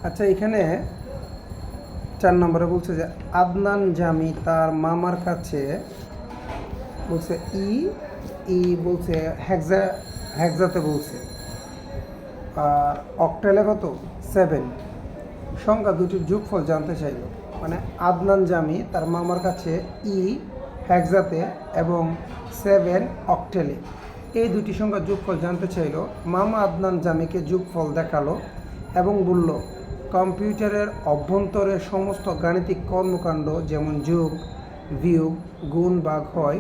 আচ্ছা, এখানে 4 নম্বরে বলছে যে আদনান জামি তার মামার কাছে বলছে ই ই বলছে হেক্সাতে বলছে, আর অক্টেলে কত 7 সংখ্যা দুটির যোগফল জানতে চাইল। মানে আদনান জামি তার মামার কাছে ই হেক্সাতে এবং 7 অক্টেলে এই দুটি সংখ্যার যোগফল জানতে চাইল। মামা আদনান জামিকে যোগফল দেখালো এবং বলল, কম্পিউটারের অভ্যন্তরে সমস্ত গাণিতিক কর্মকাণ্ড যেমন যোগ, বিয়োগ, গুণ, ভাগ হয়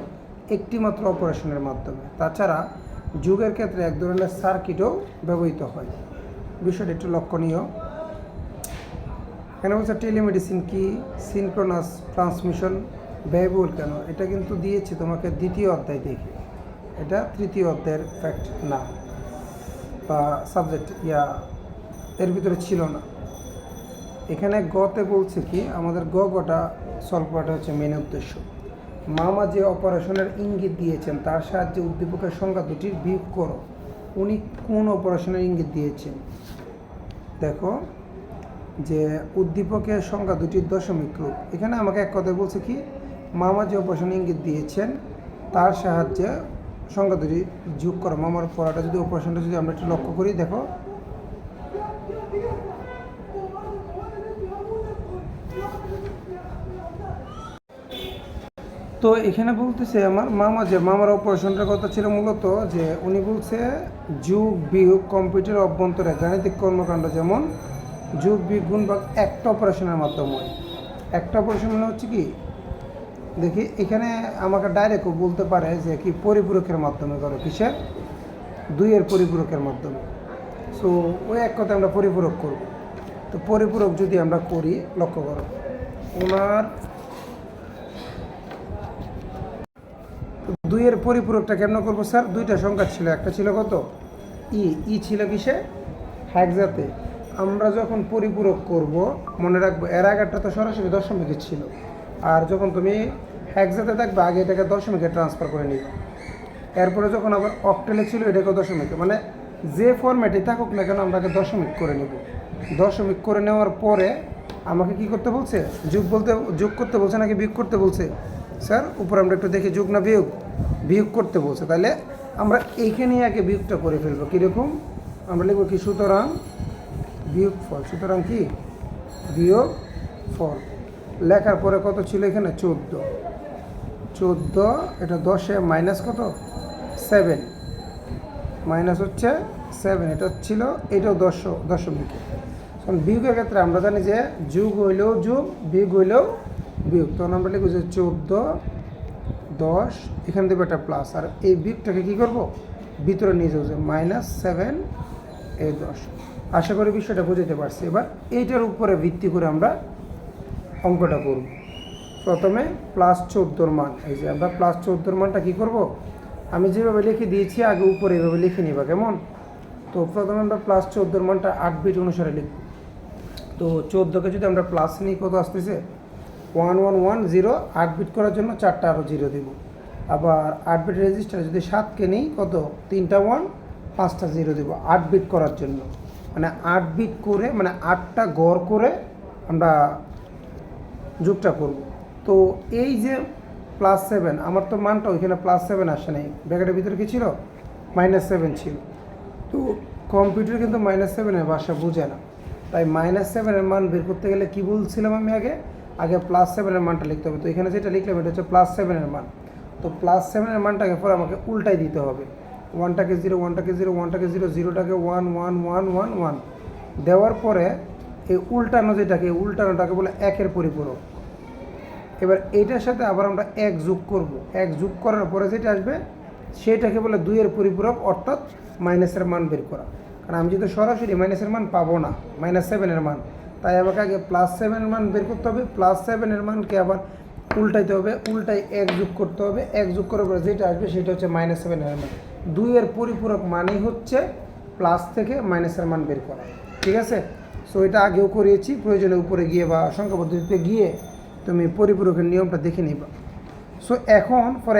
একটিমাত্র অপারেশনের মাধ্যমে। তাছাড়া যোগের ক্ষেত্রে এক ধরনের সার্কিটও ব্যবহৃত হয়। বিষয়টি একটু লক্ষণীয়। কেন বলছে টেলিমেডিসিন কি, সিনক্রোনাস ট্রান্সমিশন ব্যয়বহুল কেন? এটা কিন্তু দিয়েছে তোমাকে দ্বিতীয় অধ্যায় দেখে, এটা তৃতীয় অধ্যায়ের ফ্যাক্ট না বা সাবজেক্ট এর ভিতরে ছিল না। এখানে গতে বলছে কি, আমাদের গটা সলভ করাটা হচ্ছে মেন উদ্দেশ্য। মামা যে অপারেশনের ইঙ্গিত দিয়েছেন তার সাহায্যে উদ্দীপকের সংখ্যা দুটির বিয়োগ করো। উনি কোন অপারেশনের ইঙ্গিত দিয়েছেন? দেখো যে উদ্দীপকের সংখ্যা দুটির দশমিক রূপ। এখানে আমাকে এক কথায় বলছে কি, মামা যে অপারেশনের ইঙ্গিত দিয়েছেন তার সাহায্যে সংখ্যা দুটি যোগ করো। মামার পড়াটা যদি অপারেশনটা যদি আমরা একটু লক্ষ্য করি, দেখো তো এখানে বলতেছে আমার মামার অপারেশনটার কথা ছিল মূলত যে উনি বলছে যোগ বিয়োগ কম্পিউটার অভ্যন্তরে গাণিতিক কর্মকাণ্ড যেমন যোগ বিয়োগ গুণ ভাগ একটা অপারেশনের মাধ্যমে হয়। একটা অপারেশন মানে হচ্ছে কি, দেখি এখানে আমাকে ডাইরেক্টও বলতে পারে যে কি পরিপূরকের মাধ্যমে করো, কিসের 2-এর পরিপূরকের মাধ্যমে। সো ওই এক কথা আমরা পরিপূরক করব। তো পরিপূরক যদি আমরা করি, লক্ষ্য করো ওনার 2-এর পরিপূরকটা কেমন করবো স্যার? দুইটা সংখ্যা ছিল, একটা ছিল কত ই ছিল কিসে হেক্সাতে। আমরা যখন পরিপূরক করব মনে রাখবো এর আগেরটা তো সরাসরি দশমিকে ছিল, আর যখন তুমি হেক্সাতে দেখবে আগে এটাকে দশমিকে ট্রান্সফার করে নিবে। এরপরে যখন আবার অক্টেলে ছিল এটাকে দশমিকে, মানে যে ফরম্যাটে থাকুক না কেন আমরাকে দশমিক করে নেব। দশমিক করে নেওয়ার পরে আমাকে কি করতে বলছে? যোগ করতে বলছে নাকি বিয়োগ করতে বলছে? স্যার উপরে আমরা একটু দেখি যোগ না বিয়োগ করতে বলছে। তাহলে আমরা এইখানেই আগে বিয়োগটা করে ফেলবো। কীরকম? আমরা লিখবো কি, সুতরাং বিয়োগফল। সুতরাং কি বিয়োগফল লেখার পরে কত ছিল এখানে 14, এটা 10-এ মাইনাস কত 7, মাইনাস হচ্ছে 7, এটা ছিল এটাও দশমিকে। কারণ বিয়োগের ক্ষেত্রে আমরা জানি যে যোগ হইলেও যোগ, বিয়োগ হইলেও বিয়োগ। তখন আমরা লিখব যে 14, 10, এখানে দেবো একটা প্লাস, আর এই বিয়োগটাকে কী করবো ভিতরে নিয়ে যাবো যে -7 এই 10। আশা করি বিষয়টা বুঝতে পারছি। এবার এইটার উপরে ভিত্তি করে আমরা অঙ্কটা করব। প্রথমে +14 মান, এই যে আমরা +14 মানটা কী করব, আমি যেভাবে লিখে দিয়েছি আগে উপরে এভাবে লিখে নিবা কেমন। তো প্রথমে আমরা +14 মানটা 8 বিট অনুসারে লিখব। তো 14কে যদি আমরা প্লাস নিই কত আসতেছে 1110, 8 বিট করার জন্য 4টা আরও 0 দেব। আবার 8 বিট রেজিস্টার যদি 7কে নিই কত 3টা 1, 5টা 0 দেব 8 বিট করার জন্য। মানে 8 বিট করে, মানে 8টা গড় করে আমরা যোগটা করব। তো এই যে +7, আমার তো মানটা ওইখানে +7 আসে নাই, ব্র্যাকেটের ভিতরে কী ছিল -7 ছিল। তো কম্পিউটার কিন্তু -7-এর ভাষা বুঝে না, তাই -7-এর মান বের করতে গেলে কি বলছিলাম আমি আগে +7-এর মানটা লিখতে হবে। তো এখানে যেটা লিখলাম এটা হচ্ছে +7-এর মান। তো +7-এর মানটাকে পরে আমাকে উল্টাই দিতে হবে। 1টাকে 0, 1টাকে 0, 1টাকে 0, 0টাকে 1, 1, 1, 1, 1 দেওয়ার পরে এই উল্টানোটাকে বলে 1-এর পরিপূরক। এবার এইটার সাথে আবার আমরা 1 যোগ করব। 1 যোগ করার পরে যেটা আসবে সেটাকে বলে 2-এর পরিপূরক, অর্থাৎ মাইনাসের মান বের করা। কারণ আমি যদি সরাসরি মাইনাসের মান পাবো না, -7-এর মান, তাই আমাকে আগে +7-এর মান বের করতে হবে। +7-এর মানকে আবার উল্টাইতে হবে, উল্টাই 1 যোগ করতে হবে। 1 যোগ করার পরে যেটা আসবে সেটা হচ্ছে -7-এর মান। 2-এর পরিপূরক মানেই হচ্ছে প্লাস থেকে মাইনাসের মান বের করা। ঠিক আছে? সো এটা আগেও করিয়েছি, প্রয়োজনে উপরে গিয়ে বা সংখ্যা পদ্ধতিতে গিয়ে তুমি পরিপূরকের নিয়মটা দেখে নিবা। সো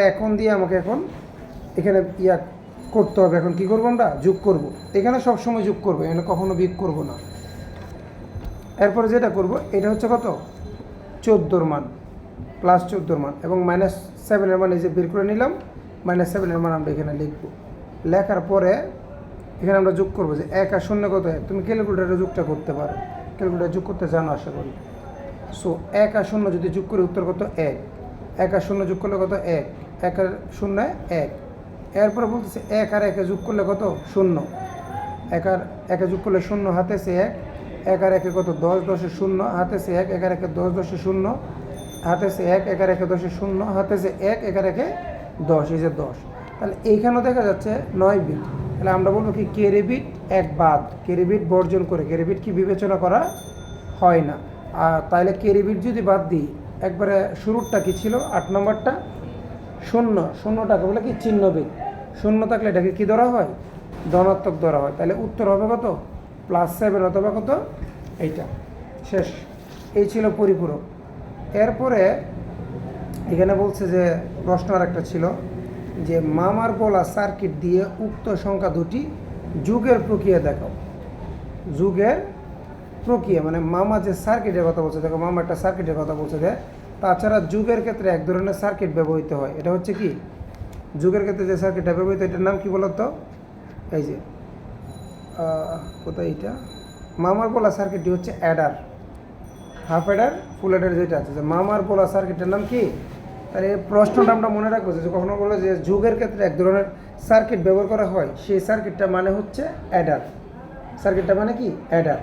এখন দিয়ে আমাকে এখন এখানে করতে হবে। এখন কি করবো আমরা যোগ করব। এখানে সবসময় যোগ করবো, এখানে কখনো বিয়োগ করবো না। এরপরে যেটা করব এটা হচ্ছে কত 14 মান প্লাস 14 মান এবং -7 মান এই যে বের করে নিলাম, -7 মান আমরা এখানে লিখব। লেখার পরে এখানে আমরা যোগ করবো যে 1 আর 0 কত 1, তুমি ক্যালকুলেটারে যোগটা করতে পারো, ক্যালকুলেটার যোগ করতে জানো আশা করি। সো 1 আর 0 যদি যোগ করে উত্তর কত 1, 1 আর 0 যোগ করলে কত 1, 1 আর 0 1। এরপরে বলতেছে 1 আর 1 যোগ করলে কত 0, 1 আর 1 যোগ করলে 0 হাতে সে 1, 1 আর 1 কত 10, 10 এ 0 হাতে সে 1, 1 আর 1 10, 10 এ 0 হাতে সে 1, 1 আর 1 10 এ 0 হাতে সে 1, 1 আর 1 10, এই যে 10। তাহলে এইখানেও দেখা যাচ্ছে 9 বিট। তাহলে আমরা বলবো কি ক্যারি বিট 1 বাদ, ক্যারি বিট বর্জন করে, ক্যারি বিট কি বিবেচনা করা হয় না। আর তাহলে ক্যারি বিট যদি বাদ দিই, একবারে শুরুরটা কি ছিল 8 নম্বরটা 0, 0টাকে বলে কি চিহ্ন বিট, 0 থাকলে এটাকে কি ধরা হয় ধনাত্মক ধরা হয়। তাহলে উত্তর হবে কত +7 অথবা কত এইটা। শেষ, এই ছিল পরিপূরক। এরপরে এখানে বলছে যে প্রশ্ন আর একটা ছিল যে মামার বলা সার্কিট দিয়ে উক্ত সংখ্যা দুটি যুগের প্রক্রিয়া দেখাও। যুগের প্রক্রিয়া মানে মামা যে সার্কিটের কথা বলছে, দেখো মামা একটা সার্কিটের কথা বলছে যে তাছাড়া যুগের ক্ষেত্রে এক ধরনের সার্কিট ব্যবহৃত হয়। এটা হচ্ছে কি যুগের ক্ষেত্রে যে সার্কিটটা ব্যবহৃত, এটার নাম কি বলতো, এই যে কোথায় এটা মামার বলা সার্কিটটি হচ্ছে অ্যাডার, হাফ অ্যাডার ফুল অ্যাডার যেটা আছে, যে মামার বলা সার্কিটের নাম কি। তাহলে এই প্রশ্নটা আমরা মনে রাখবো যে কখনো বলে যে যুগের ক্ষেত্রে এক ধরনের সার্কিট ব্যবহার করা হয়, সেই সার্কিটটা মানে হচ্ছে অ্যাডার, সার্কিটটা মানে কি অ্যাডার।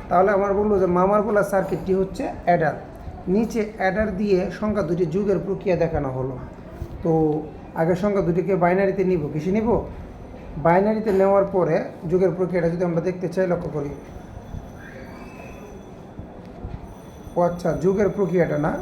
তাহলে আমার বললো যে মামার বলা সার্কিটটি হচ্ছে অ্যাডার। নিচে অ্যাডার দিয়ে সংখ্যা দুটি যুগের প্রক্রিয়া দেখানো হলো। তো আগের সংখ্যা দুটিকে বাইনারিতে নিব, কিসে নিব বাইনারিতে নেওয়ার পরে যুগের প্রক্রিয়াটা যদি আমরা দেখতে চাই, লক্ষ্য করি। ও আচ্ছা, যুগের প্রক্রিয়াটা না,